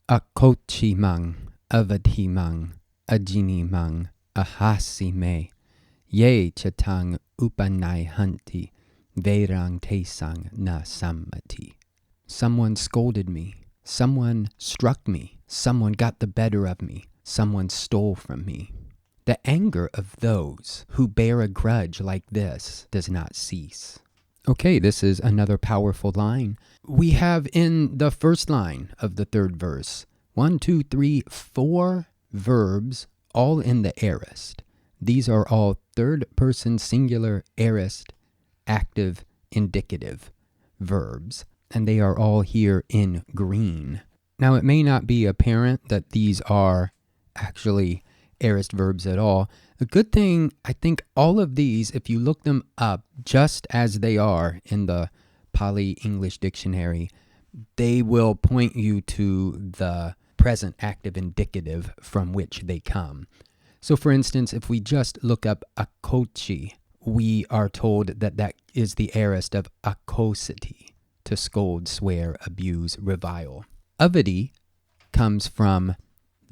Akochimang, avadhimang, ajinimang, ahasime, ye chatang upanai hanti, verang tesang na sammati. Someone scolded me. Someone struck me. Someone got the better of me. Someone stole from me. The anger of those who bear a grudge like this does not cease. Okay, this is another powerful line. We have in the first line of the third verse, 1, 2, 3, 4 verbs, all in the aorist. These are all third-person singular aorist, active, indicative verbs, and they are all here in green. Now, it may not be apparent that these are actually aorist verbs at all. The good thing, I think all of these, if you look them up just as they are in the Pali English Dictionary, they will point you to the present active indicative from which they come. So for instance, if we just look up akochi, we are told that that is the aorist of akosity, to scold, swear, abuse, revile. Avadi comes from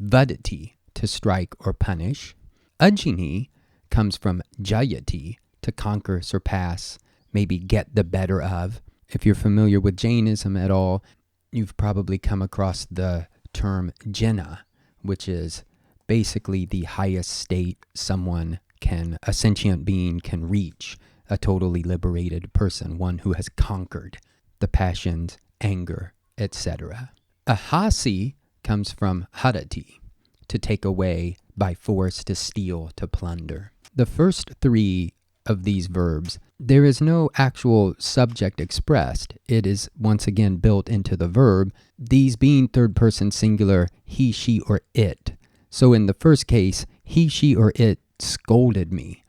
vadati, to strike or punish. Ajini comes from jayati, to conquer, surpass, maybe get the better of. If you're familiar with Jainism at all, you've probably come across the term jina, which is basically the highest state a sentient being can reach, a totally liberated person, one who has conquered the passions, anger, etc. Ahasi comes from harati, to take away by force, to steal, to plunder. The first three of these verbs, there is no actual subject expressed. It is once again built into the verb, these being third person singular, he, she, or it. So in the first case, he, she, or it scolded me,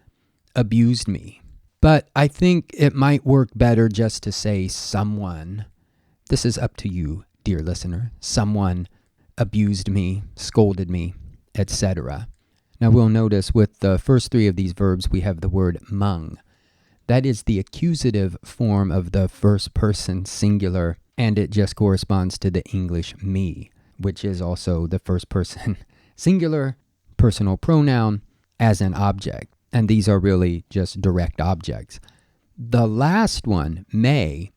abused me. But I think it might work better just to say someone. This is up to you, dear listener. Someone abused me, scolded me, etc. Now we'll notice with the first three of these verbs, we have the word mung. That is the accusative form of the first person singular, and it just corresponds to the English me, which is also the first person singular personal pronoun as an object. And these are really just direct objects. The last one, may,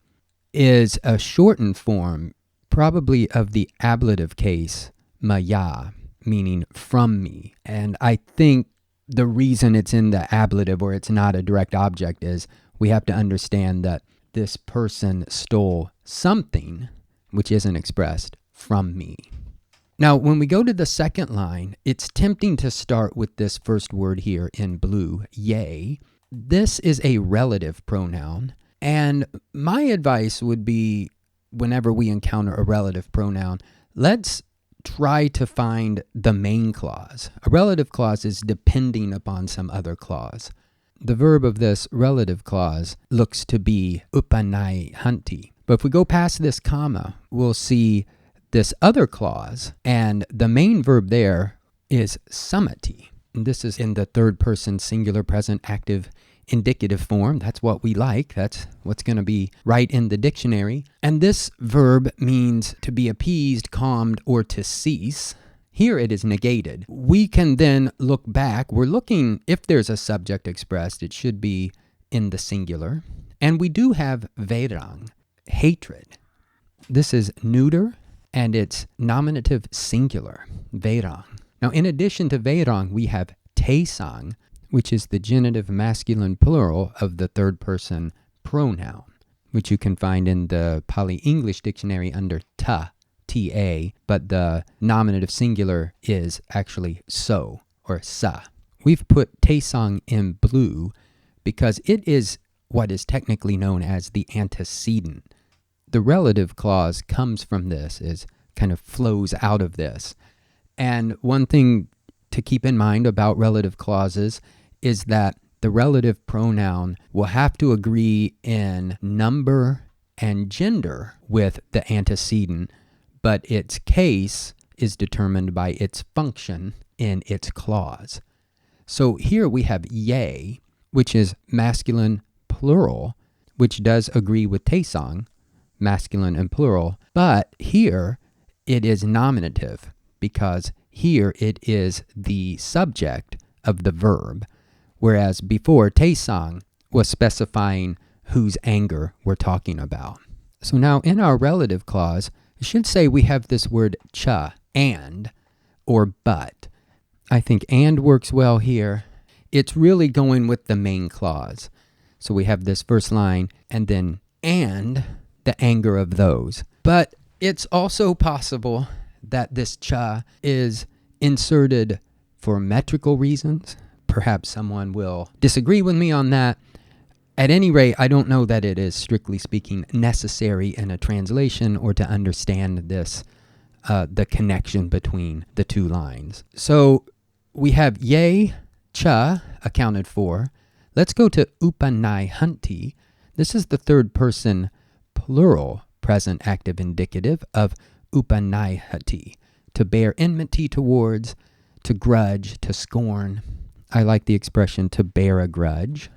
is a shortened form, probably of the ablative case, maya, meaning from me. And I think the reason it's in the ablative, or it's not a direct object, is we have to understand that this person stole something, which isn't expressed, from me. Now, when we go to the second line, it's tempting to start with this first word here in blue, yea. This is a relative pronoun, and my advice would be, whenever we encounter a relative pronoun, let's try to find the main clause. A relative clause is depending upon some other clause. The verb of this relative clause looks to be upanai hanti. But if we go past this comma, we'll see this other clause, and the main verb there is sammati. And this is in the third person singular present active indicative form. That's what we like. That's what's going to be right in the dictionary. And this verb means to be appeased, calmed, or to cease. Here it is negated. We can then look back. We're looking, if there's a subject expressed, it should be in the singular. And we do have verang, hatred. This is neuter, and it's nominative singular, verang. Now, in addition to verang, we have tesang, which is the genitive masculine plural of the third person pronoun, which you can find in the Pali English Dictionary under ta, ta, but the nominative singular is actually so, or sa. We've put tesang in blue because it is what is technically known as the antecedent. The relative clause comes from this, kind of flows out of this. And one thing to keep in mind about relative clauses is that the relative pronoun will have to agree in number and gender with the antecedent, but its case is determined by its function in its clause. So here we have yea, which is masculine plural, which does agree with tesang, masculine and plural, but here it is nominative because here it is the subject of the verb, whereas before taesang was specifying whose anger we're talking about. So now in our relative clause, it should say we have this word cha, and, or but. I think and works well here. It's really going with the main clause. So we have this first line, and then and the anger of those. But it's also possible that this cha is inserted for metrical reasons. Perhaps someone will disagree with me on that. At any rate, I don't know that it is, strictly speaking, necessary in a translation or to understand this, the connection between the two lines. So we have ye, cha, accounted for. Let's go to upanaihanti. This is the third person plural present active indicative of upanaihati, to bear enmity towards, to grudge, to scorn. I like the expression to bear a grudge.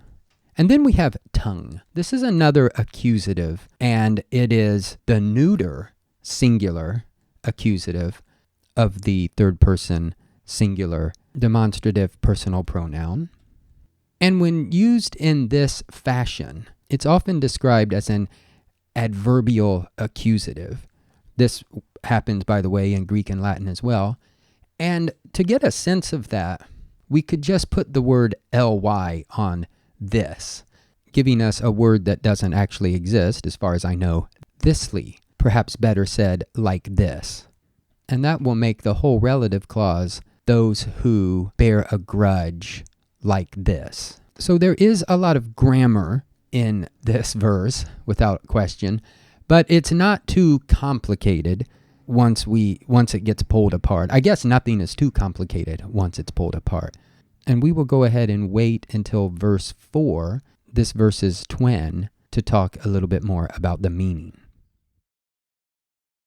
And then we have tongue. This is another accusative, and it is the neuter singular accusative of the third person singular demonstrative personal pronoun. And when used in this fashion, it's often described as an adverbial accusative. This happens, by the way, in Greek and Latin as well. And to get a sense of that, we could just put the word ly on this, giving us a word that doesn't actually exist, as far as I know, thisly, perhaps better said, like this. And that will make the whole relative clause, those who bear a grudge like this. So there is a lot of grammar in this verse, without question, but it's not too complicated once it gets pulled apart. I guess nothing is too complicated once it's pulled apart. And we will go ahead and wait until verse 4, this verse's twin, to talk a little bit more about the meaning.